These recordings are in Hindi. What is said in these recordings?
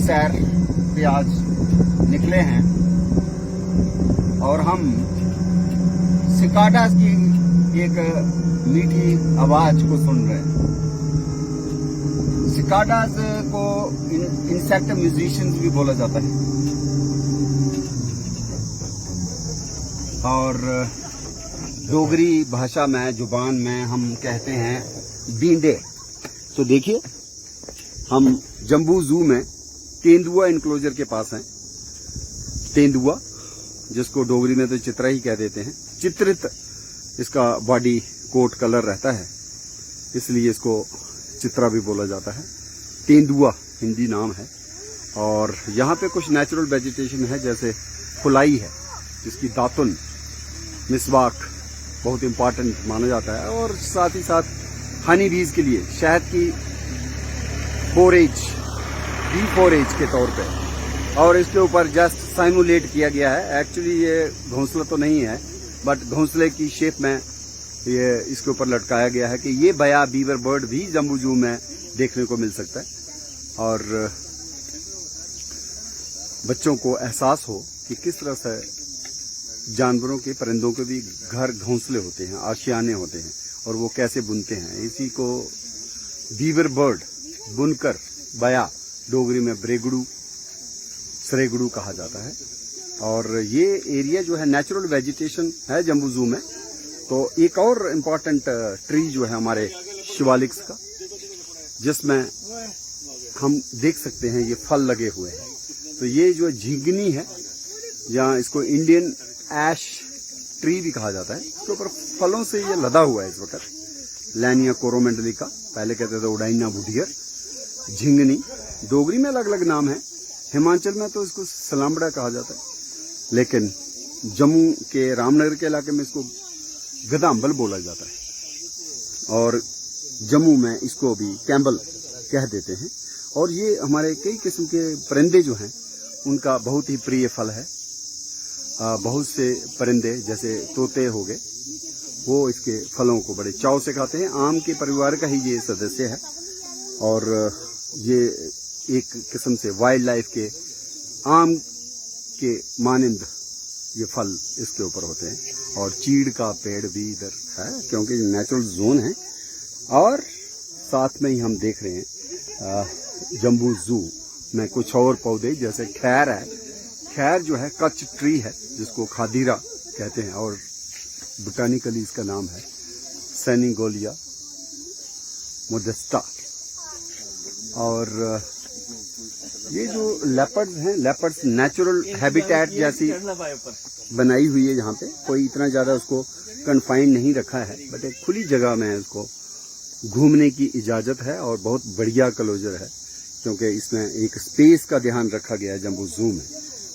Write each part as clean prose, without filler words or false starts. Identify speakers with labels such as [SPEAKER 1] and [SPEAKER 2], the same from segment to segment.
[SPEAKER 1] सैर पे आज निकले हैं और हम सिकाडास की एक मीठी आवाज को सुन रहे हैं। सिकाडास को इंसेक्ट म्यूजिशियंस भी बोला जाता है और डोगरी भाषा में, जुबान में हम कहते हैं बींडे। तो देखिए, हम जम्बू जू में तेंदुआ इनक्लोजर के पास हैं। तेंदुआ, जिसको डोगरी में तो चित्रा ही कह देते हैं, चित्रित इसका बॉडी कोट कलर रहता है, इसलिए इसको चित्रा भी बोला जाता है। तेंदुआ हिंदी नाम है। और यहाँ पे कुछ नेचुरल वेजिटेशन है, जैसे फुलाई है जिसकी दातुन, मिसवाक बहुत इंपॉर्टेंट माना जाता है, और साथ ही साथ हनी बीज के लिए शहद की फोरेज के तौर पे, और इसके ऊपर जस्ट साइमुलेट किया गया है। एक्चुअली ये घोंसला तो नहीं है, बट घोंसले की शेप में ये इसके ऊपर लटकाया गया है कि ये बया बीवर बर्ड भी जम्बू जू में देखने को मिल सकता है। और बच्चों को एहसास हो कि किस तरह से जानवरों के, परिंदों के भी घर घोंसले होते हैं, आशियाने होते हैं, और वो कैसे बुनते हैं। इसी को बीवर बर्ड बुनकर बया, डोगरी में ब्रेगड़ू, सरेगड़ू कहा जाता है। और ये एरिया जो है नेचुरल वेजिटेशन है जम्बू जू में। तो एक और इम्पॉर्टेंट ट्री जो है हमारे शिवालिक्स का, जिसमें हम देख सकते हैं ये फल लगे हुए हैं। तो ये जो झिंगनी है, या इसको इंडियन ऐश ट्री भी कहा जाता है, इसके ऊपर फलों से ये लदा हुआ है इस वक्त। लैनिया कोरोमेंडली का, पहले कहते थे उडाइना बुढ़ियर। झिंगनी डोगरी में अलग अलग नाम है, हिमाचल में तो इसको सलामड़ा कहा जाता है, लेकिन जम्मू के रामनगर के इलाके में इसको गदाम्बल बोला जाता है, और जम्मू में इसको भी कैम्बल कह देते हैं। और ये हमारे कई किस्म के परिंदे जो हैं उनका बहुत ही प्रिय फल है। बहुत से परिंदे जैसे तोते हो गए, वो इसके फलों को बड़े चाव से खाते हैं। आम के परिवार का ही ये सदस्य है, और ये एक किस्म से वाइल्ड लाइफ के आम के मानिंद ये फल इसके ऊपर होते हैं। और चीड़ का पेड़ भी इधर है, क्योंकि नेचुरल जोन है। और साथ में ही हम देख रहे हैं जम्बू जू में कुछ और पौधे, जैसे खैर है। खैर जो है कच्छ ट्री है, जिसको खादीरा कहते हैं, और बोटानिकली इसका नाम है सेनिगोलिया मोडेस्टा। और ये जो लेपर्ड्स हैं, लेपर्ड्स नेचुरल हैबिटेट जैसी बनाई हुई है। यहाँ पे कोई इतना ज़्यादा उसको कन्फाइन नहीं रखा है, बट एक खुली जगह में उसको घूमने की इजाज़त है। और बहुत बढ़िया क्लोजर है, क्योंकि इसमें एक स्पेस का ध्यान रखा गया है जम्बू जू में।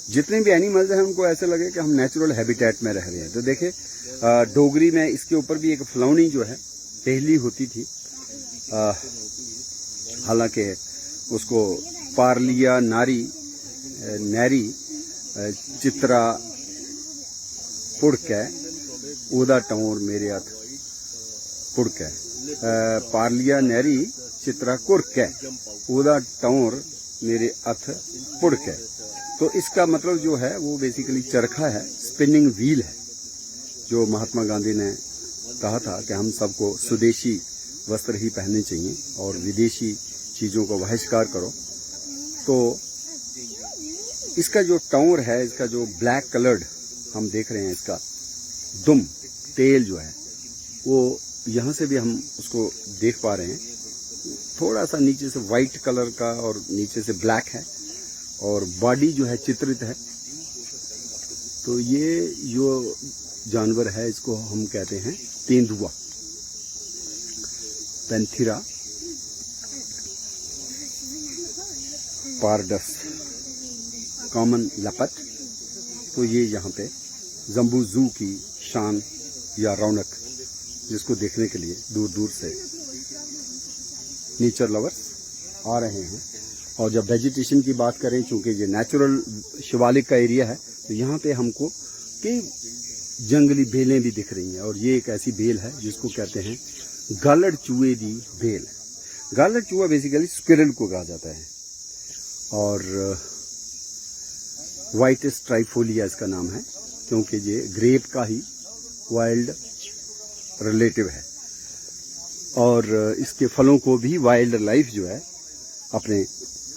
[SPEAKER 1] जितने भी एनिमल्स हैं उनको ऐसे लगे कि हम नेचुरल हैबिटेट में रह रहे हैं। तो देखे, डोगरी में इसके ऊपर भी एक फलौनी जो है पहली होती थी, हालांकि उसको पारलिया नारी नैरी चित्रा पुड़कै ओदा टौर मेरे हथ पुड़कै, पारलिया नैरी चित्रा कुरकै ओदा टौर मेरे हथ पुड़कै। तो इसका मतलब जो है वो बेसिकली चरखा है, स्पिनिंग व्हील है, जो महात्मा गांधी ने कहा था कि हम सबको स्वदेशी वस्त्र ही पहनने चाहिए और विदेशी चीज़ों को बहिष्कार करो। तो इसका जो टौर है, इसका जो ब्लैक कलर्ड हम देख रहे हैं, इसका दुम तेल जो है, वो यहाँ से भी हम उसको देख पा रहे हैं। थोड़ा सा नीचे से वाइट कलर का और नीचे से ब्लैक है, और बॉडी जो है चित्रित है। तो ये जो जानवर है, इसको हम कहते हैं तेंदुआ, पैंथेरा पारडस कॉमन लेपर्ड। तो ये यहाँ पे जम्बू जू की शान या रौनक, जिसको देखने के लिए दूर दूर से नेचर लवर्स आ रहे हैं। और जब वेजिटेशन की बात करें, चूंकि ये नेचुरल शिवालिक का एरिया है, तो यहाँ पे हमको कई जंगली बेलें भी दिख रही हैं। और ये एक ऐसी बेल है जिसको कहते हैं गालड़ चूहे दी बेल। गालड़ चूहा बेसिकली स्क्विरल को कहा जाता है। और वाइटिस ट्राइफोलिया इसका नाम है, क्योंकि ये ग्रेप का ही वाइल्ड रिलेटिव है। और इसके फलों को भी वाइल्ड लाइफ जो है अपने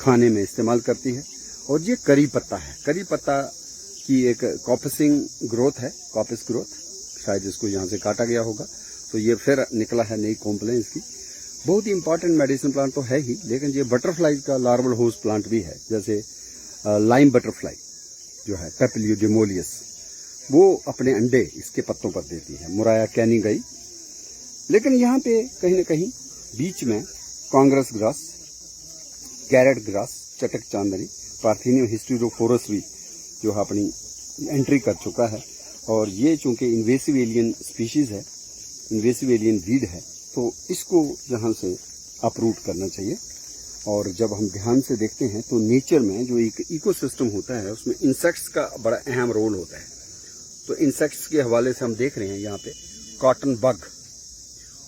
[SPEAKER 1] खाने में इस्तेमाल करती है। और ये करी पत्ता है, करी पत्ता की एक कॉपसिंग ग्रोथ है, कॉपस ग्रोथ, शायद इसको यहाँ से काटा गया होगा तो ये फिर निकला है नई कॉम्प्लेन इसकी। बहुत ही इंपॉर्टेंट मेडिसिन प्लांट तो है ही, लेकिन ये बटरफ्लाई का लार्वल होस्ट प्लांट भी है। जैसे लाइम बटरफ्लाई जो है पेपिलियोडेमोलियस, वो अपने अंडे इसके पत्तों पर देती है। मुराया कैनी गई। लेकिन यहाँ पे कहीं ना कहीं बीच में कांग्रेस ग्रास, कैरेट ग्रास, चटक चांदनी, पार्थिनियम हिस्टेरोफोरस भी जो अपनी एंट्री कर चुका है। और ये चूंकि इन्वेसिव एलियन स्पीशीज है, इन्वेसिव एलियन वीड है, तो इसको यहाँ से अपरूट करना चाहिए। और जब हम ध्यान से देखते हैं तो नेचर में जो एक इकोसिस्टम होता है उसमें इंसेक्ट्स का बड़ा अहम रोल होता है। तो इंसेक्ट्स के हवाले से हम देख रहे हैं यहाँ पे cotton bug,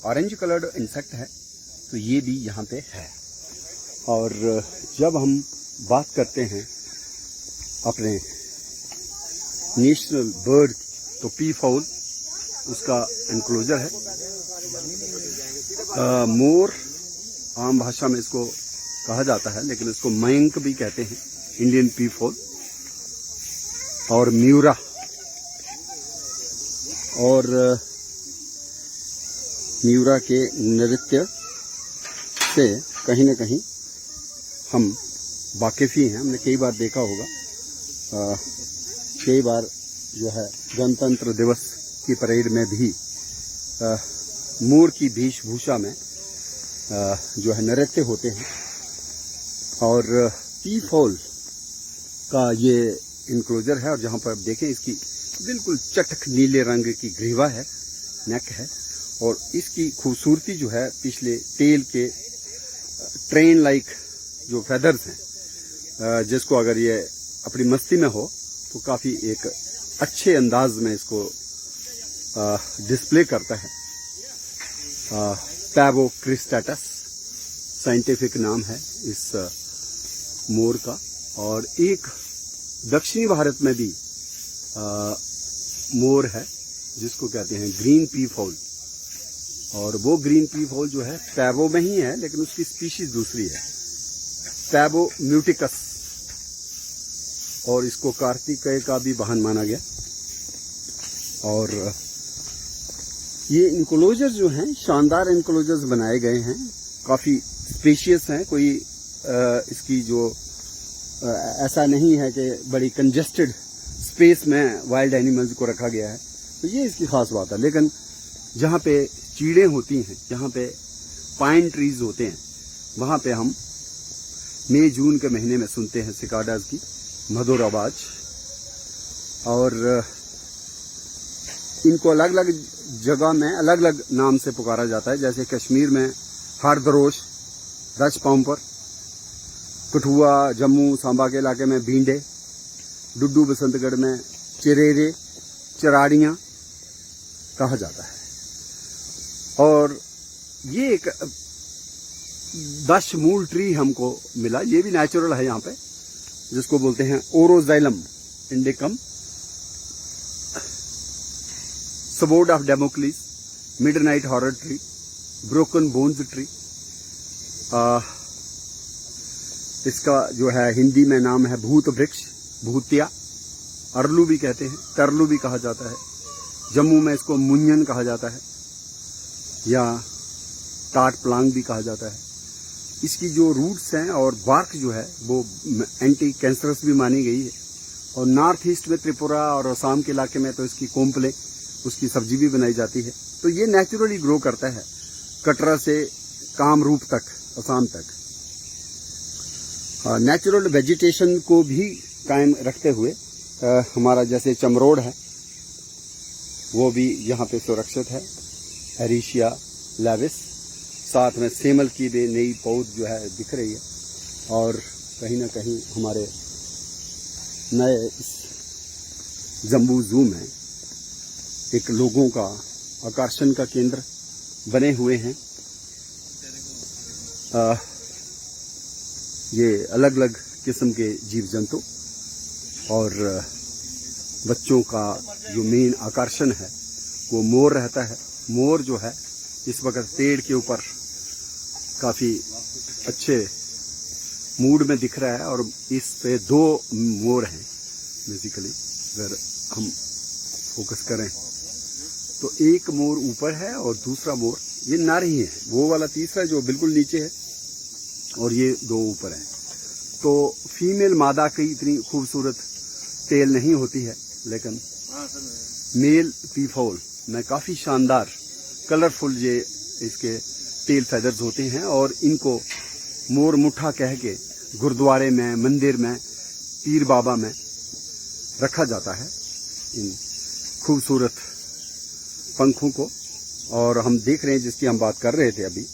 [SPEAKER 1] orange coloured insect है, तो ये भी यहाँ पे है। और जब हम बात करते हैं अपने नेशनल बर्ड, तो पी फाउल उसका एनक्लोजर है। मोर आम भाषा में इसको कहा जाता है, लेकिन इसको मयंक भी कहते हैं, इंडियन पी फाउल। और म्यूरा, और म्यूरा के नृत्य से कहीं न कहीं हम वाकिफ ही हैं। हमने कई बार देखा होगा, कई बार जो है गणतंत्र दिवस की परेड में भी मोर की वेशभूषा में जो है नृत्य होते हैं। और पी फाउल का ये इनक्लोजर है, और जहाँ पर आप देखें इसकी बिल्कुल चटक नीले रंग की ग्रीवा है, नेक है, और इसकी खूबसूरती जो है पिछले टेल के ट्रेन लाइक जो फेदर्स हैं, जिसको अगर ये अपनी मस्ती में हो तो काफ़ी एक अच्छे अंदाज में इसको डिस्प्ले करता है। पैवो क्रिस्टेटस साइंटिफिक नाम है इस मोर का। और एक दक्षिणी भारत में भी मोर है जिसको कहते हैं ग्रीन पी फाउल, और वो ग्रीन पी फाउल जो है पैवो में ही है, लेकिन उसकी स्पीशीज दूसरी है, पैवो म्यूटिकस, और इसको कार्तिकेय का भी वाहन माना गया। और ये इनक्लोजर जो हैं शानदार इनक्लोजर्स बनाए गए हैं, काफ़ी स्पेशियस हैं। कोई इसकी जो ऐसा नहीं है कि बड़ी कंजेस्टेड स्पेस में वाइल्ड एनिमल्स को रखा गया है, तो ये इसकी खास बात है। लेकिन जहाँ पे चीड़ें होती हैं, जहाँ पे पाइन ट्रीज होते हैं, वहाँ पे हम मई जून के महीने में सुनते हैं सिकाडाज की मधुर आवाज। और इनको अलग अलग जगह में अलग अलग नाम से पुकारा जाता है। जैसे कश्मीर में हारदरोश, डच पाउंपर, कठुआ, जम्मू सांबा के इलाके में भींडे, डुड्डू बसंतगढ़ में चिरेरे, चराड़ियाँ कहा जाता है। और ये एक 10 मूल ट्री हमको मिला, ये भी नेचुरल है यहाँ पे, जिसको बोलते हैं Oroxylum indicum, sword of Damocles, midnight horror tree, broken bones tree. इसका जो है हिंदी में नाम है भूत वृक्ष, भूतिया, अरलू भी कहते हैं, तरलू भी कहा जाता है। जम्मू में इसको मुंजन कहा जाता है या टाट प्लांग भी कहा जाता है। इसकी जो रूट्स हैं और बार्क जो है वो एंटी कैंसरस भी मानी गई है। और नॉर्थ ईस्ट में त्रिपुरा और असम के इलाके में तो इसकी कोम्पले, उसकी सब्जी भी बनाई जाती है। तो ये नेचुरली ग्रो करता है कटरा से कामरूप तक, असम तक। नेचुरल वेजिटेशन को भी कायम रखते हुए हमारा जैसे चमरोड है वो भी यहाँ पे सुरक्षित है, एरिशिया लेविस। साथ में सेमल की भी नई पौध जो है दिख रही है। और कहीं ना कहीं हमारे नए इस जम्बू जू में एक लोगों का आकर्षण का केंद्र बने हुए हैं। ये अलग अलग किस्म के जीव जंतु, और बच्चों का जो मेन आकर्षण है वो मोर रहता है। मोर जो है इस वक्त पेड़ के ऊपर काफ़ी अच्छे मूड में दिख रहा है, और इस पे 2 मोर हैं बेसिकली। अगर हम फोकस करें तो एक मोर ऊपर है और दूसरा मोर ये नर ही है, वो वाला तीसरा जो बिल्कुल नीचे है, और ये 2 ऊपर है। तो फीमेल मादा की इतनी खूबसूरत टेल नहीं होती है, लेकिन मेल पीफॉल में काफ़ी शानदार कलरफुल ये इसके टेल फेदर्स होते हैं, और इनको मोर मुठा कह के गुरुद्वारे में, मंदिर में, पीर बाबा में रखा जाता है इन खूबसूरत पंखों को। और हम देख रहे हैं, जिसकी हम बात कर रहे थे अभी,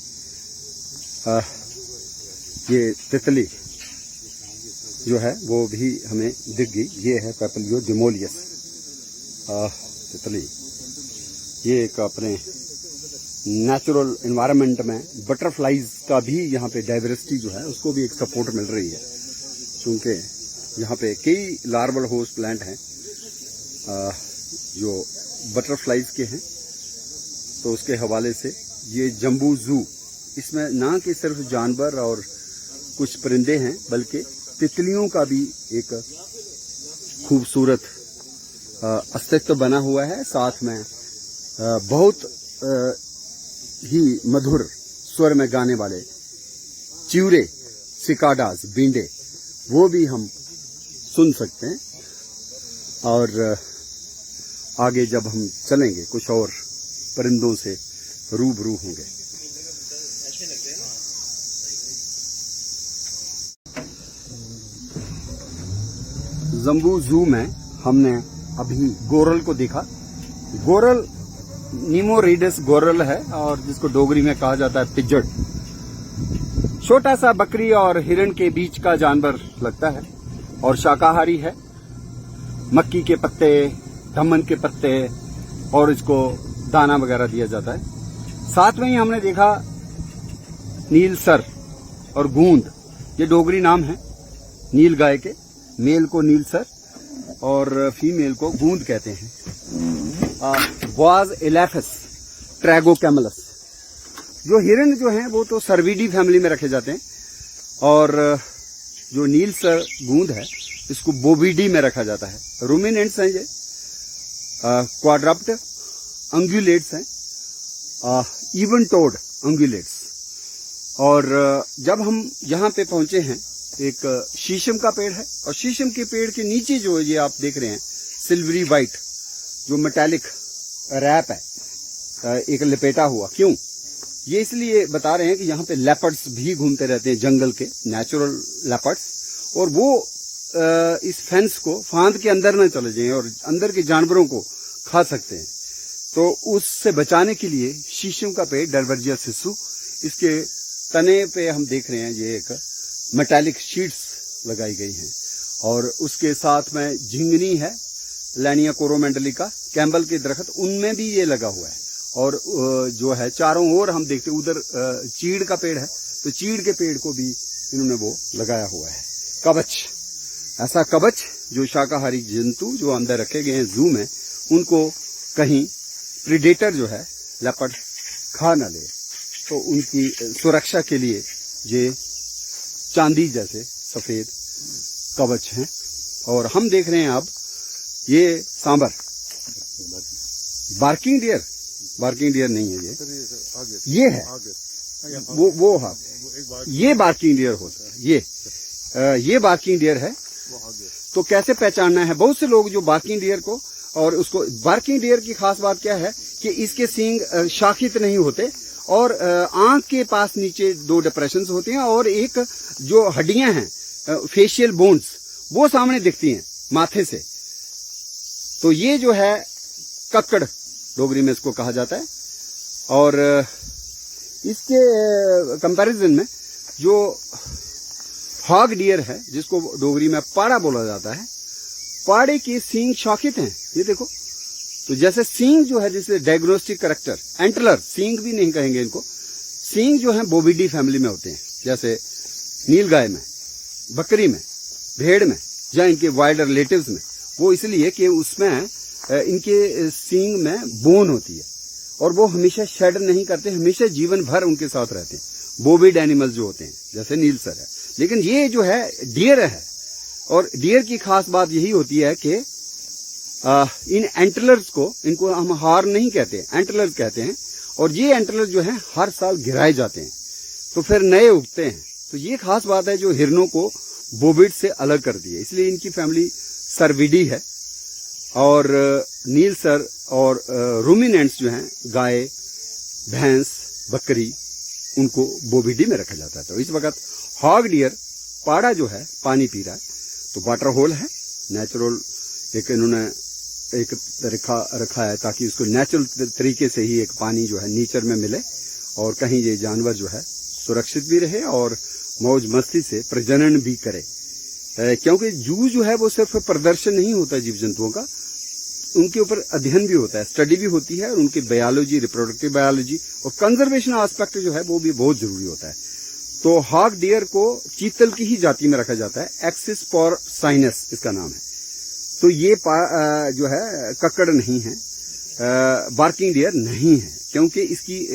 [SPEAKER 1] ये तितली जो है वो भी हमें दिख गई। ये है पैपलियो डिमोलियस तितली। ये एक अपने नेचुरल एनवायरनमेंट में बटरफ्लाइज का भी यहाँ पे डाइवर्सिटी जो है उसको भी एक सपोर्ट मिल रही है, क्योंकि यहाँ पे कई लार्वल होस्ट प्लांट हैं जो बटरफ्लाइज के हैं। तो उसके हवाले से ये जम्बू जू, इसमें ना कि सिर्फ जानवर और कुछ परिंदे हैं, बल्कि तितलियों का भी एक खूबसूरत अस्तित्व बना हुआ है। साथ में बहुत ही मधुर स्वर में गाने वाले चिउरे, सिकाडास, बींडे, वो भी हम सुन सकते हैं। और आगे जब हम चलेंगे कुछ और परिंदों से रूबरू होंगे। जम्बू जू में हमने अभी गोरल को देखा। गोरल नीमोरिडस गोरल है, और जिसको डोगरी में कहा जाता है पिजड़। छोटा सा बकरी और हिरण के बीच का जानवर लगता है, और शाकाहारी है। मक्की के पत्ते, धमन के पत्ते, और इसको दाना वगैरह दिया जाता है। साथ में ही हमने देखा नीलसर और गूंद, ये डोगरी नाम है नील गाय के। मेल को नीलसर और फीमेल को गूंद कहते हैं। बॉज एलेफस ट्रैगोकैमलस। जो हिरण जो हैं वो तो सर्विडी फैमिली में रखे जाते हैं, और जो नीलसर गूंद है इसको बोविडी में रखा जाता है। रूमिनेंट्स हैं ये, क्वाड्रप्ट अंगुलेट्स हैं, इवन टोड अंगुलेट्स। और जब हम यहाँ पे पहुंचे हैं, एक शीशम का पेड़ है, और शीशम के पेड़ के नीचे जो ये आप देख रहे हैं सिल्वरी वाइट जो मेटालिक रैप है, एक लपेटा हुआ। क्यों? ये इसलिए बता रहे हैं कि यहाँ पे लेपर्ड्स भी घूमते रहते हैं, जंगल के नेचुरल लेपर्ड्स, और वो इस फेंस को फांद के अंदर न चले जाएं और अंदर के जानवरों को खा सकते हैं। तो उससे बचाने के लिए शीशम का पेड़ डरवर्जिया सिसु, इसके तने पे हम देख रहे हैं ये एक मेटालिक शीट्स लगाई गई हैं, और उसके साथ में झिंगनी है, लैनिया कोरोमेंडलिका, कैम्बल के दरख्त, उनमें भी ये लगा हुआ है। और जो है चारों ओर हम देखते, उधर चीड़ का पेड़ है, तो चीड़ के पेड़ को भी इन्होंने वो लगाया हुआ है। कवच, ऐसा कवच जो शाकाहारी जंतु जो अंदर रखे गए हैं जू में, उनको कहीं प्रीडेटर जो है लेपर्ड खा न ले, तो उनकी सुरक्षा के लिए ये चांदी जैसे सफेद कवच हैं। और हम देख रहे हैं अब ये sambar, barking deer, barking deer नहीं है ये है वो हाँ, ये बार्किंग डियर होता है, ये बार्किंग डियर है। तो कैसे पहचानना है? बहुत से लोग जो बार्किंग डियर को, और उसको बार्किंग डियर की खास बात क्या है कि इसके सींग शाखित नहीं होते, और आंख के पास नीचे 2 डिप्रेशंस होते हैं, और एक जो हड्डियां हैं फेशियल बोन्स वो सामने दिखती हैं माथे से। तो ये जो है कक्कड़ डोगरी में इसको कहा जाता है। और इसके कंपैरिजन में जो हॉग डियर है, जिसको डोगरी में पाड़ा बोला जाता है, पाड़े के सींग शाखित हैं, ये देखो। तो जैसे सींग जो है, जैसे डायग्नोस्टिक करेक्टर, एंटलर, सींग भी नहीं कहेंगे इनको, सींग जो है बोविडी फैमिली में होते हैं, जैसे नील गाय में, बकरी में, भेड़ में या इनके वाइल्ड रिलेटिव्स में, वो इसलिए कि उसमें इनके सींग में बोन होती है और वो हमेशा शेड नहीं करते, हमेशा जीवन भर उनके साथ रहते हैं। बोविड एनिमल्स जो होते हैं जैसे नील सर है, लेकिन ये जो है डियर है, और डियर की खास बात यही होती है कि इन एंटलर्स को, इनको हम हार नहीं कहते, एंटलर्स कहते हैं, और ये एंटलर्स जो है हर साल गिराए जाते हैं तो फिर नए उगते हैं। तो ये खास बात है जो हिरणों को बोविड से अलग कर दी है, इसलिए इनकी फैमिली सर्विडी है। और नील सर और रूमिनेंट्स जो हैं, गाय, भैंस, बकरी, उनको बोविडी में रखा जाता है। तो इस वक्त हॉग डियर पाड़ा जो है पानी पी रहा है, तो वाटर होल है, नेचुरल एक इन्होंने एक रखा है ताकि उसको नेचुरल तरीके से ही एक पानी जो है नेचर में मिले, और कहीं ये जानवर जो है सुरक्षित भी रहे और मौज मस्ती से प्रजनन भी करे। क्योंकि जू जो है वो सिर्फ प्रदर्शन नहीं होता जीव जंतुओं का, उनके ऊपर अध्ययन भी होता है, स्टडी भी होती है, और उनकी बायोलॉजी, रिप्रोडक्टिव बायोलॉजी और कंजर्वेशन एस्पेक्ट जो है वो भी बहुत जरूरी होता है। तो हॉग डियर को चीतल की ही जाति में रखा जाता है, एक्सिस पोर्साइनस इसका नाम है। तो ये जो है कक्कड़ नहीं है, बार्किंग डियर नहीं है, क्योंकि इसकी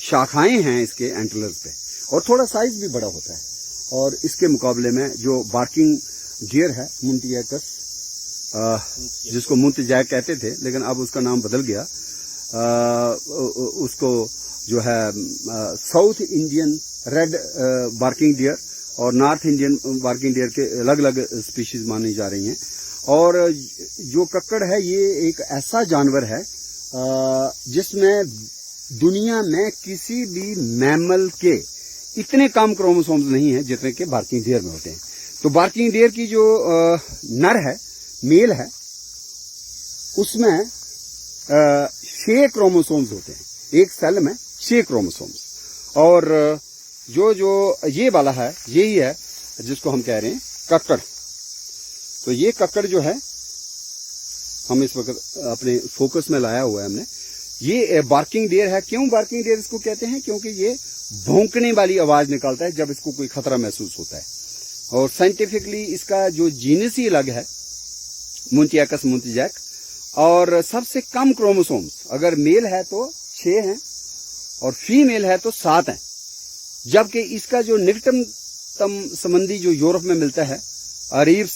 [SPEAKER 1] शाखाएं हैं इसके एंटलर्स पे, और थोड़ा साइज भी बड़ा होता है। और इसके मुकाबले में जो बार्किंग डियर है मुंटिएकस, जिसको मुंतजैक कहते थे लेकिन अब उसका नाम बदल गया, उसको जो है south Indian red barking deer और नॉर्थ इंडियन बार्किंग डियर के अलग अलग स्पीशीज मानी जा रही हैं। और जो कक्कड़ है ये एक ऐसा जानवर है जिसमें दुनिया में किसी भी मैमल के इतने कम क्रोमोसोम्स नहीं है जितने के बार्किंग डियर में होते हैं। तो बार्किंग डियर की जो नर है, मेल है, उसमें 6 क्रोमोसोम्स होते हैं, एक सेल में 6 क्रोमोसोम्स। और जो ये वाला है यही है जिसको हम कह रहे हैं कक्कड़। तो ये कक्कड़ जो है हम इस वक्त अपने फोकस में लाया हुआ है हमने, ये बार्किंग डियर है। क्यों बार्किंग डियर इसको कहते हैं? क्योंकि ये भौंकने वाली आवाज निकालता है जब इसको कोई खतरा महसूस होता है। और साइंटिफिकली इसका जो जीनस ही अलग है, मुंटिएकस मुंतजैक, और सबसे कम क्रोमोसोम्स अगर मेल है तो 6 हैं और फीमेल है तो 7 हैं। जबकि इसका जो निकटतम संबंधी जो यूरोप में मिलता है, अरीब्स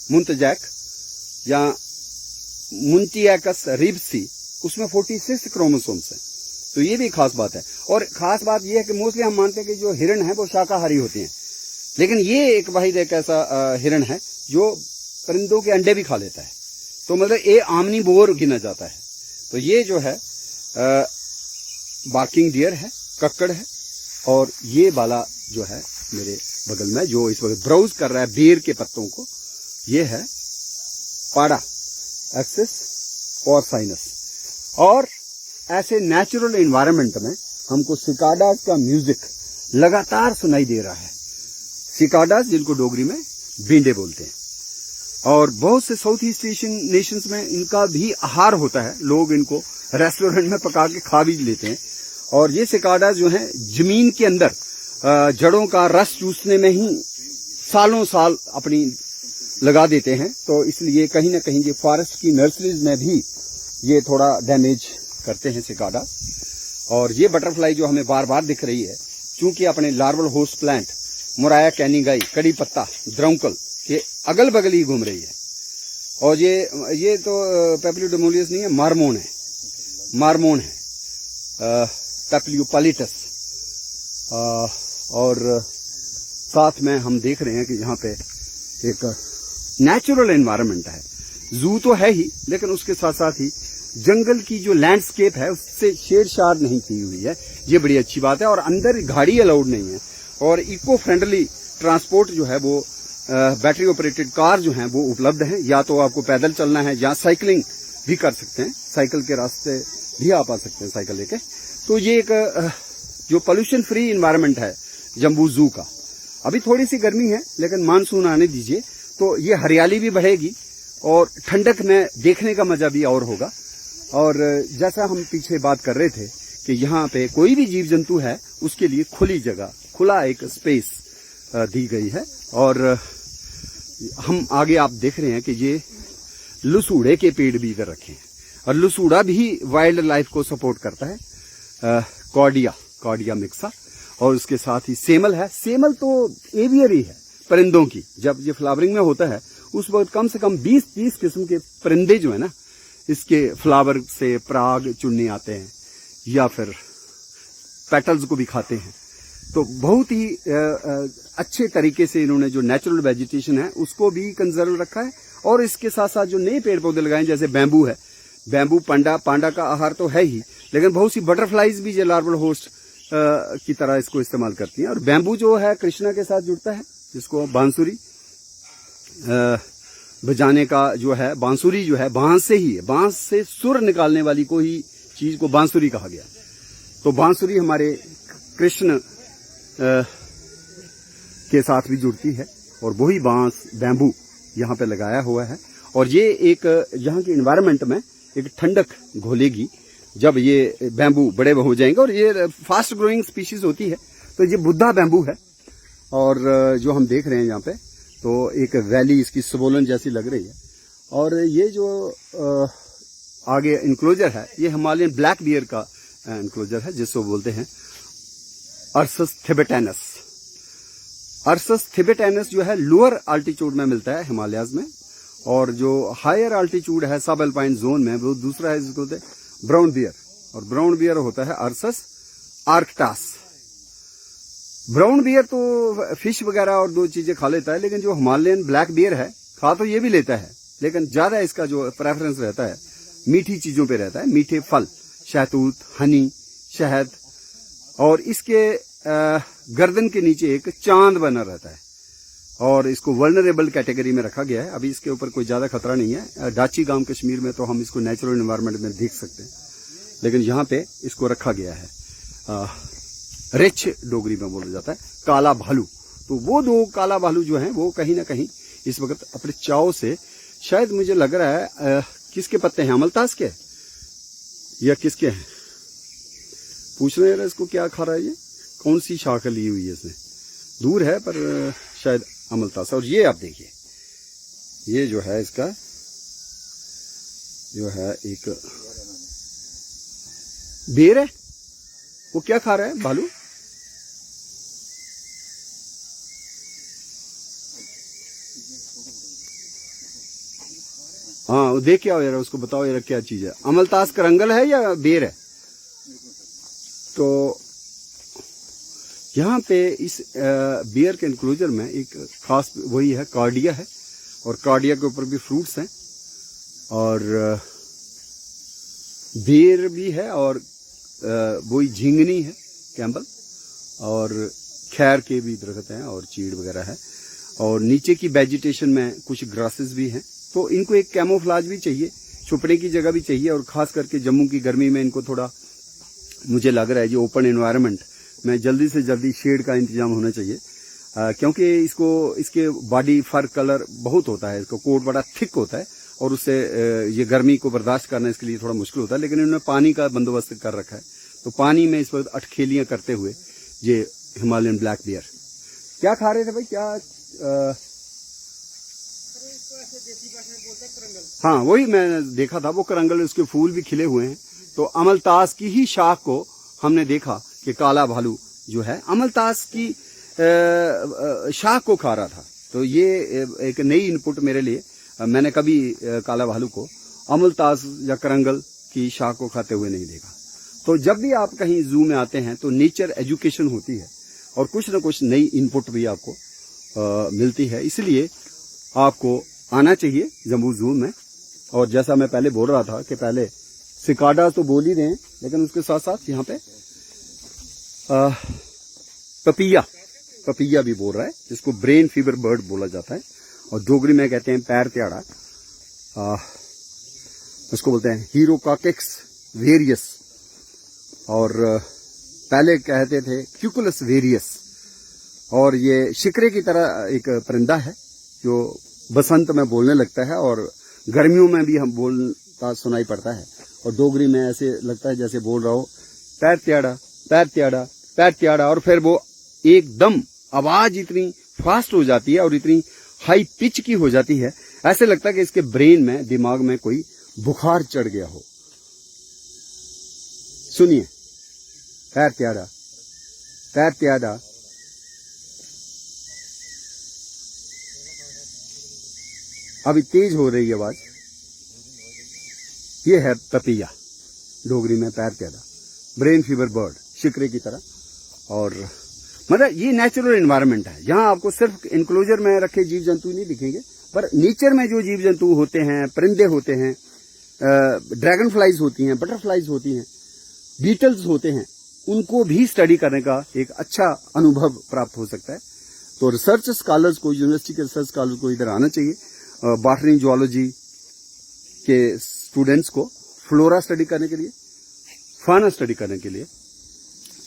[SPEAKER 1] मुंतजैक या मुंटिएकस रिब्सी, उसमें 46 क्रोमोसोम्स हैं। तो ये भी खास बात है। और खास बात ये है कि मोस्टली हम मानते हैं कि जो हिरण है वो शाकाहारी होते हैं, लेकिन ये एक वाहिद एक ऐसा हिरण है जो परिंदों के अंडे भी खा लेता है। तो मतलब ये आमनीबोर गिना जाता है। तो ये जो है बार्किंग डियर है, कक्कड़ है। और ये वाला जो है मेरे बगल में जो इस वक्त ब्राउज कर रहा है बेर के पत्तों को, ये है पाड़ा, एक्सिस पोर्साइनस। और ऐसे नेचुरल एनवायरनमेंट में हमको सिकाडास का म्यूजिक लगातार सुनाई दे रहा है। सिकाडास जिनको डोगरी में बींडे बोलते हैं। और बहुत से साउथ ईस्ट एशियन नेशंस में इनका भी आहार होता है, लोग इनको रेस्टोरेंट में पका के खा भी लेते हैं। और ये सिकाडास जो है जमीन के अंदर जड़ों का रस चूसने में ही सालों साल अपनी लगा देते हैं। तो इसलिए कहीं ना कहीं ये फॉरेस्ट की नर्सरीज में भी ये थोड़ा डैमेज करते हैं सिकाडास। और ये बटरफ्लाई जो हमें बार बार दिख रही है, चूंकि अपने लार्वल होस्ट प्लांट मुराया कैनिगाई, कड़ी पत्ता, द्रौंकल के अगल बगल ही घूम रही है। और ये तो पेप्लियोडोमोलियस नहीं है, मार्मोन है, मार्मोन है, पेप्लियोपालिटस। और साथ में हम देख रहे हैं कि यहाँ पे एक नेचुरल एनवायरनमेंट है। जू तो है ही, लेकिन उसके साथ साथ ही जंगल की जो लैंडस्केप है उससे छेड़छाड़ नहीं की हुई है। ये बड़ी अच्छी बात है। और अंदर गाड़ी अलाउड नहीं है। और इको फ्रेंडली ट्रांसपोर्ट जो है वो बैटरी ऑपरेटेड कार जो हैं वो उपलब्ध हैं। या तो आपको पैदल चलना है या साइकिलिंग भी कर सकते हैं, साइकिल के रास्ते भी आप आ सकते हैं साइकिल लेके। तो ये एक जो पोल्यूशन फ्री एनवायरनमेंट है जम्बू जू का। अभी थोड़ी सी गर्मी है, लेकिन मानसून आने दीजिए तो ये हरियाली भी बढ़ेगी और ठंडक में देखने का मजा भी और होगा। और जैसा हम पीछे बात कर रहे थे कि यहाँ पे कोई भी जीव जंतु है उसके लिए खुली जगह, खुला एक स्पेस दी गई है। और हम आगे आप देख रहे हैं कि ये लसूड़े के पेड़ भी इधर रखे हैं, और लसूड़ा भी वाइल्ड लाइफ को सपोर्ट करता है। कॉर्डिया मिक्सा, और उसके साथ ही सेमल है। सेमल तो एवियरी है परिंदों की। जब ये फ्लावरिंग में होता है उस वक्त कम से कम 20-30 किस्म के परिंदे जो है ना, इसके फ्लावर से पराग चुनने आते हैं या फिर पेटल्स को भी खाते हैं। तो बहुत ही अच्छे तरीके से इन्होंने जो नेचुरल वेजिटेशन है उसको भी कंजर्व रखा है। और इसके साथ साथ जो नए पेड़ पौधे लगाए, जैसे बैम्बू है, बैम्बू पांडा का आहार तो है ही, लेकिन बहुत सी बटरफ्लाईज भी ये लार्वल होस्ट की तरह इसको इस्तेमाल करती हैं। और बैम्बू जो है कृष्णा के साथ जुड़ता है, जिसको बांसुरी बजाने का जो है, बांसुरी जो है बांस से ही है, बांस से सुर निकालने वाली को ही चीज को बांसुरी कहा गया। तो बांसुरी हमारे कृष्ण के साथ भी जुड़ती है, और वही बांस बैम्बू यहाँ पे लगाया हुआ है। और ये एक यहाँ के इन्वायरमेंट में एक ठंडक घोलेगी जब ये बैम्बू बड़े हो जाएंगे। और ये फास्ट ग्रोइंग स्पीशीज होती है। तो ये बुद्धा बैम्बू है, और जो हम देख रहे हैं यहाँ पे, तो एक वैली इसकी स्वोलन जैसी लग रही है। और ये जो आगे इंक्लोजर है, ये हिमालयन ब्लैक बियर का इंक्लोजर है, जिसको बोलते हैं अर्सस थिबेटैनस। अर्सस थिबेटैनस जो है लोअर अल्टीट्यूड में मिलता है हिमालयाज में, और जो हायर अल्टीट्यूड है सब अल्पाइन जोन में, वो दूसरा है जिसको बोलते हैं ब्राउन बियर। और ब्राउन बियर होता है अर्सस आर्कटास। ब्राउन बियर तो फिश वगैरह और दो चीजें खा लेता है, लेकिन जो हिमालयन ब्लैक बियर है खा तो ये भी लेता है, लेकिन ज्यादा इसका जो प्रेफरेंस रहता है मीठी चीजों पे रहता है, मीठे फल, शहतूत, हनी, शहद। और इसके गर्दन के नीचे एक चांद बना रहता है, और इसको वल्नरेबल कैटेगरी में रखा गया है। अभी इसके ऊपर कोई ज्यादा खतरा नहीं है। डाची गांव कश्मीर में तो हम इसको नेचुरल एनवायरनमेंट में देख सकते हैं, लेकिन यहाँ पे इसको रखा गया है। रिच डोगरी में बोला जाता है काला भालू। तो वो दो काला भालू जो हैं वो कहीं ना कहीं इस वक्त अपने चाव से, शायद मुझे लग रहा है किसके पत्ते हैं, अमलतास के या किसके हैं, पूछ रहे हैं इसको क्या खा रहा है, ये कौन सी शाख ली हुई है इसने, दूर है पर शायद अमलतास। और ये आप देखिए, ये जो है इसका जो है एक बेर है, वो क्या खा रहा है भालू, हाँ वो देख के आओ यार, उसको बताओ यार क्या चीज है, अमलतास करंगल है या बेर है। तो यहाँ पे इस बियर के इंक्लोजर में एक खास वही है, कार्डिया है, और कार्डिया के ऊपर भी फ्रूट्स हैं, और बेर भी है, और वही झिंगनी है कैम्बल, और खैर के भी दरख्त हैं, और चीड़ वगैरह है, और नीचे की वेजिटेशन में कुछ ग्रासेस भी हैं। तो इनको एक कैमोफ्लाज भी चाहिए, छुपने की जगह भी चाहिए, और खास करके जम्मू की गर्मी में इनको थोड़ा, मुझे लग रहा है जो ओपन एनवायरनमेंट में जल्दी से जल्दी शेड का इंतजाम होना चाहिए, क्योंकि इसके बॉडी फर कलर बहुत होता है, इसका कोट बड़ा थिक होता है, और उससे ये गर्मी को बर्दाश्त करना इसके लिए थोड़ा मुश्किल होता है। लेकिन इन्होंने पानी का बंदोबस्त कर रखा है, तो पानी में इस वक्त अटखेलियां करते हुए ये हिमालयन ब्लैक बियर। क्या खा रहे थे भाई, क्या हाँ वही मैं देखा था, वो करंगल, उसके फूल भी खिले हुए हैं। तो अमलतास की ही शाख को हमने देखा कि काला भालू जो है अमलतास की शाख को खा रहा था। तो ये एक नई इनपुट मेरे लिए, मैंने कभी काला भालू को अमलतास या करंगल की शाख को खाते हुए नहीं देखा। तो जब भी आप कहीं जू में आते हैं तो नेचर एजुकेशन होती है, और कुछ न कुछ नई इनपुट भी आपको मिलती है, इसलिए आपको आना चाहिए जम्मू जू में। और जैसा मैं पहले बोल रहा था कि पहले सिकाडा तो बोल ही रहे हैं, लेकिन उसके साथ साथ यहाँ पे पपीया भी बोल रहा है, जिसको ब्रेन फीवर बर्ड बोला जाता है, और डोगरी में कहते हैं पैर त्याड़ा, उसको बोलते हैं हीरोकाकेक्स वेरियस, और पहले कहते थे क्यूकुलस वेरियस। और ये शिकरे की तरह एक परिंदा है जो बसंत में बोलने लगता है, और गर्मियों में भी हम बोलता सुनाई पड़ता है, और डोगरी में ऐसे लगता है जैसे बोल रहा हो पैर त्याड़ा पैर त्याड़ा पैर त्याड़ा। और फिर वो एकदम आवाज इतनी फास्ट हो जाती है और इतनी हाई पिच की हो जाती है, ऐसे लगता है कि इसके ब्रेन में, दिमाग में कोई बुखार चढ़ गया हो। सुनिए, पैर त्याड़ा, पैर त्याड़ा। अभी तेज हो रही है आवाज। ये है पपैया, डोगरी में पैर त्याड़ा, ब्रेन फीवर बर्ड, शिकरे की तरह। और मतलब ये नेचुरल एनवायरनमेंट है, यहाँ आपको सिर्फ इंक्लोजर में रखे जीव जंतु नहीं दिखेंगे, पर नेचर में जो जीव जंतु होते हैं, परिंदे होते हैं, ड्रैगन फ्लाइज होती हैं, बटरफ्लाइज होती हैं, बीटल्स होते हैं, उनको भी स्टडी करने का एक अच्छा अनुभव प्राप्त हो सकता है। तो रिसर्च स्कॉलर्स को, यूनिवर्सिटी के रिसर्च स्कॉलर्स को इधर आना चाहिए। बॉटनी जूलॉजी के स्टूडेंट्स को फ्लोरा स्टडी करने के लिए, फाना स्टडी करने के लिए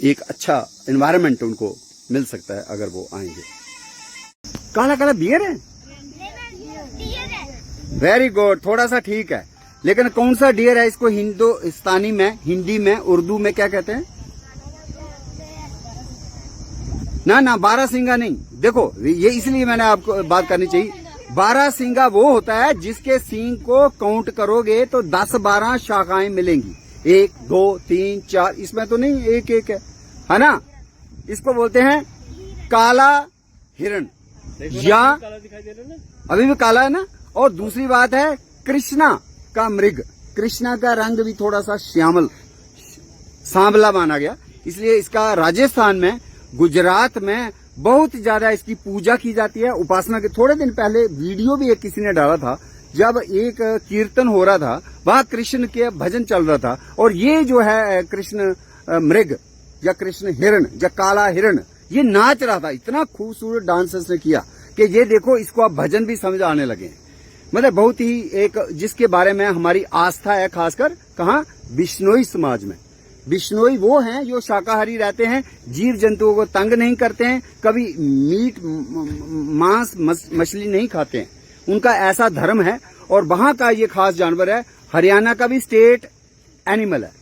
[SPEAKER 1] एक अच्छा एनवायरनमेंट उनको मिल सकता है अगर वो आएंगे। काला काला बियर है, वेरी गुड, थोड़ा सा ठीक है, लेकिन कौन सा डियर है? इसको हिंदुस्तानी में, हिंदी में, उर्दू में क्या कहते हैं? ना बारहसिंगा नहीं। देखो, ये इसलिए मैंने आपको बात करनी चाहिए। बारहसिंगा वो होता है जिसके सींग को काउंट करोगे तो 10-12 शाखाएं मिलेंगी, 1 2 3 4, इसमें तो नहीं, एक एक है ना। इसको बोलते हैं काला हिरण, या अभी भी काला है ना। और दूसरी बात है कृष्णा का मृग, कृष्णा का रंग भी थोड़ा सा श्यामल सांवला माना गया, इसलिए इसका राजस्थान में, गुजरात में बहुत ज्यादा इसकी पूजा की जाती है, उपासना के। थोड़े दिन पहले वीडियो भी एक किसी ने डाला था, जब एक कीर्तन हो रहा था, वहां कृष्ण के भजन चल रहा था, और ये जो है कृष्ण मृग या कृष्ण हिरण या काला हिरण, ये नाच रहा था। इतना खूबसूरत डांस इसने किया कि ये देखो, इसको अब भजन भी समझ आने लगे हैं। मतलब बहुत ही एक, जिसके बारे में हमारी आस्था है, खासकर कहाँ, बिश्नोई समाज में। बिश्नोई वो हैं जो शाकाहारी रहते हैं, जीव जंतुओं को तंग नहीं करते हैं, कभी मीट, मांस, मछली नहीं खाते हैं, उनका ऐसा धर्म है। और वहां का ये खास जानवर है। हरियाणा का भी स्टेट एनिमल है,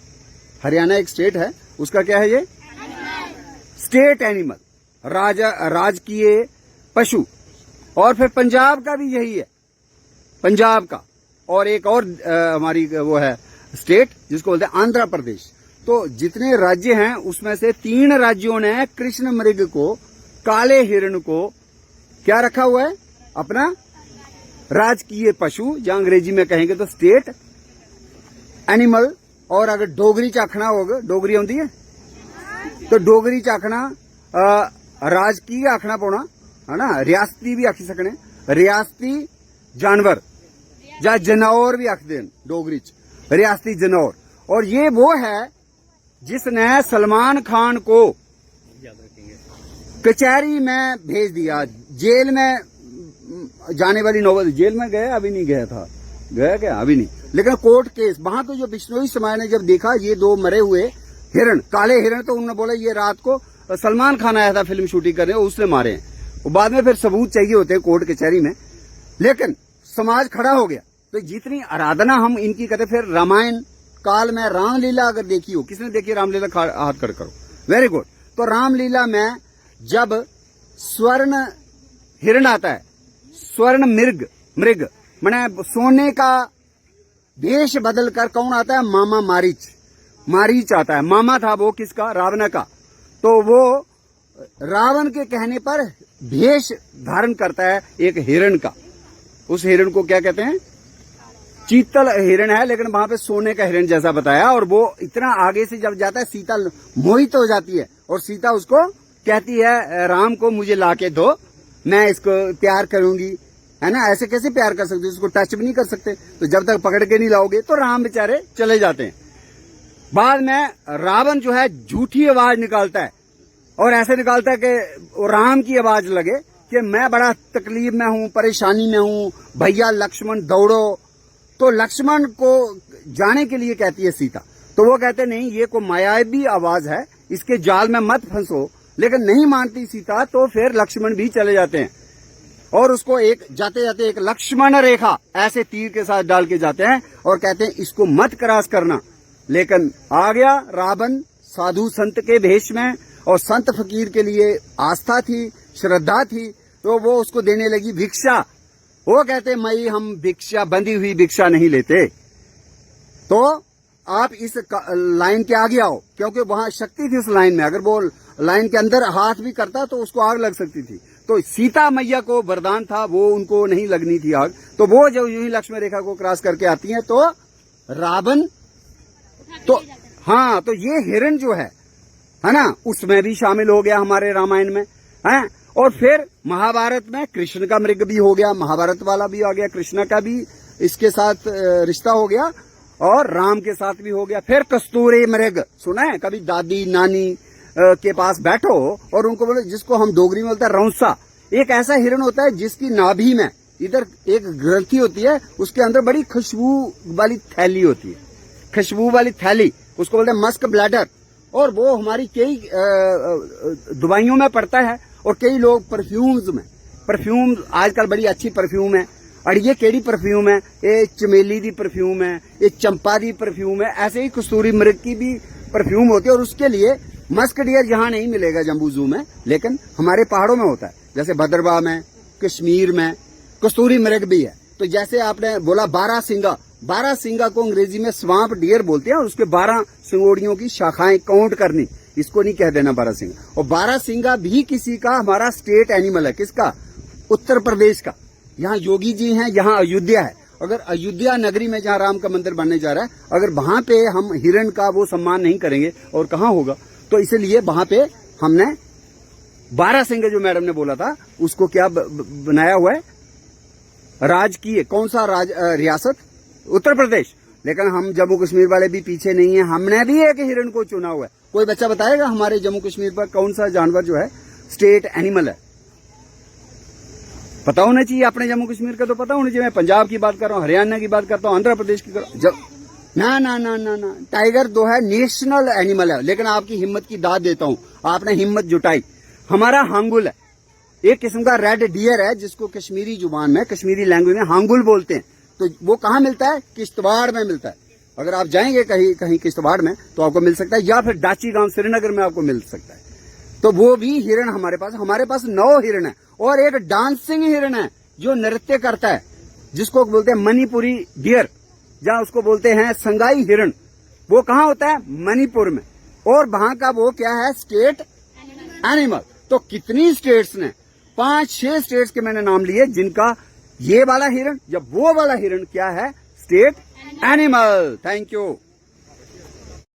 [SPEAKER 1] हरियाणा एक स्टेट है, उसका क्या है ये स्टेट एनिमल, राजकीय पशु। और फिर पंजाब का भी यही है, पंजाब का। और एक और हमारी वो है स्टेट जिसको बोलते हैं आंध्र प्रदेश। तो जितने राज्य हैं उसमें से 3 राज्यों ने कृष्ण मृग को, काले हिरण को क्या रखा हुआ है, अपना राजकीय पशु, या अंग्रेजी में कहेंगे तो स्टेट एनिमल। और अगर डोगरी च आखना होगा, डोगरी आती है तो डोगरी च आखना राजकीय आखना पौना है ना, रियासती भी आखी सकने, रियासती जानवर या जनौर भी आखते हैं डोगरी च, रियासती जनौर। और ये वो है जिसने सलमान खान को कचहरी में भेज दिया, जेल में जाने वाली नौबत। जेल में गया, अभी नहीं गया था, गया क्या, अभी नहीं, लेकिन कोर्ट केस। वहां तो जो बिश्नोई समाज ने जब देखा ये 2 मरे हुए हिरण, काले हिरण, तो उन्होंने बोला ये रात को सलमान खान आया था फिल्म शूटिंग करने, उसने मारे हैं। और बाद में फिर सबूत चाहिए होते हैं कोर्ट कचहरी में, लेकिन समाज खड़ा हो गया। तो जितनी आराधना हम इनकी करते, फिर रामायण काल में रामलीला अगर देखी हो, किसने देखी रामलीला, हाथ खड़े करो, वेरी गुड। तो रामलीला में जब स्वर्ण हिरण आता है, स्वर्ण मृग माने सोने का वेश बदलकर कौन आता है, मामा मारीच आता है। मामा था वो किसका, रावण का। तो वो रावण के कहने पर भेष धारण करता है एक हिरण का। उस हिरण को क्या कहते हैं, चीतल हिरण है, लेकिन वहां पे सोने का हिरण जैसा बताया। और वो इतना आगे से जब जाता है, सीता मोहित हो जाती है, और सीता उसको कहती है राम को मुझे लाके दो, मैं इसको प्यार करूंगी, है ना। ऐसे कैसे प्यार कर सकते, उसको टच भी नहीं कर सकते, तो जब तक पकड़ के नहीं लाओगे। तो राम बेचारे चले जाते हैं। बाद में रावण जो है झूठी आवाज निकालता है, और ऐसे निकालता है कि राम की आवाज लगे कि मैं बड़ा तकलीफ में हूं, परेशानी में हूं, भैया लक्ष्मण दौड़ो। तो लक्ष्मण को जाने के लिए कहती है सीता, तो वो कहते नहीं, ये को मायावी आवाज है, इसके जाल में मत फंसो। लेकिन नहीं मानती सीता, तो फिर लक्ष्मण भी चले जाते हैं, और उसको एक जाते जाते एक लक्ष्मण रेखा ऐसे तीर के साथ डाल के जाते हैं, और कहते हैं इसको मत क्रॉस करना। लेकिन आ गया रावण साधु संत के भेष में, और संत फकीर के लिए आस्था थी, श्रद्धा थी, तो वो उसको देने लगी भिक्षा। वो कहते मई हम भिक्षा, बंधी हुई भिक्षा नहीं लेते। तो आप इस लाइन के आगे आओ, क्योंकि वहां शक्ति थी उस लाइन में। अगर वो लाइन के अंदर हाथ भी करता तो उसको आग लग सकती थी। तो सीता मैया को वरदान था, वो उनको नहीं लगनी थी आग। तो वो जब यूं ही लक्ष्मण रेखा को क्रॉस करके आती हैं तो रावण, तो हाँ, तो ये हिरण जो है ना, उसमें भी शामिल हो गया हमारे रामायण में है। और फिर महाभारत में कृष्ण का मृग भी हो गया, महाभारत वाला भी आ गया, कृष्ण का भी इसके साथ रिश्ता हो गया और राम के साथ भी हो गया। फिर कस्तूरी मृग सुना है कभी? दादी नानी के पास बैठो और उनको बोलो, जिसको हम डोगरी में बोलते हैं रौंसा। एक ऐसा हिरण होता है जिसकी नाभि में इधर एक ग्रंथि होती है, उसके अंदर बड़ी खुशबू वाली थैली होती है, खुशबू वाली थैली, उसको बोलते हैं मस्क ब्लैडर। और वो हमारी कई दवाइयों में पड़ता है और कई लोग परफ्यूम आजकल बड़ी अच्छी परफ्यूम है। और ये केड़ी परफ्यूम है? ये चमेली दी परफ्यूम है, ये चंपा दी परफ्यूम है। ऐसे ही कस्तूरी मृग की भी परफ्यूम होती है। और उसके लिए मस्क डियर यहाँ नहीं मिलेगा जम्बू जू में, लेकिन हमारे पहाड़ों में होता है, जैसे भद्रवाह में, कश्मीर में कस्तूरी मृग भी है। तो जैसे आपने बोला बारहसिंगा को अंग्रेजी में स्वाम्प डियर बोलते हैं। और उसके 12 सिंगोड़ियों की शाखाएं काउंट करनी, इसको नहीं कह देना बारहसिंगा। और बारहसिंगा भी किसी का हमारा स्टेट एनिमल है। किसका? उत्तर प्रदेश का। यहाँ योगी जी हैं, यहाँ अयोध्या है। अगर अयोध्या नगरी में जहाँ राम का मंदिर बनने जा रहा है, अगर वहां पे हम हिरण का वो सम्मान नहीं करेंगे और कहाँ होगा? तो इसलिए वहां पे हमने बारहसिंगा जो मैडम ने बोला था उसको क्या बनाया हुआ है? राजकीय, कौन सा रियासत? उत्तर प्रदेश। लेकिन हम जम्मू कश्मीर वाले भी पीछे नहीं है, हमने भी एक हिरण को चुना हुआ है। कोई बच्चा बताएगा हमारे जम्मू कश्मीर पर कौन सा जानवर जो है स्टेट एनिमल है? पता होना चाहिए। अपने जम्मू कश्मीर का तो पता होना चाहिए। मैं पंजाब की बात कर रहा हूँ, हरियाणा की बात करता हूँ, आंध्र प्रदेश की ना ना ना ना ना, टाइगर जो है नेशनल एनिमल है। लेकिन आपकी हिम्मत की दाद देता हूँ, आपने हिम्मत जुटाई। हमारा हांगुल है, एक किस्म का रेड डियर है, जिसको कश्मीरी जुबान में, कश्मीरी लैंग्वेज में हांगुल बोलते हैं। तो वो कहाँ मिलता है? किश्तवाड़ में मिलता है। अगर आप जाएंगे कहीं किश्तवाड़ में तो आपको मिल सकता है, या फिर डाची गांव श्रीनगर में आपको मिल सकता है। तो वो भी हिरण हमारे पास 9 हिरण है। और एक डांसिंग हिरण है जो नृत्य करता है, जिसको बोलते हैं मणिपुरी डियर, जहां उसको बोलते हैं संगाई हिरण। वो कहाँ होता है? मणिपुर में। और वहां का वो क्या है? State animal. तो कितनी स्टेट्स ने? 5-6 स्टेट्स के मैंने नाम लिए जिनका ये वाला हिरण या वो वाला हिरण क्या है? State animal. Thank you.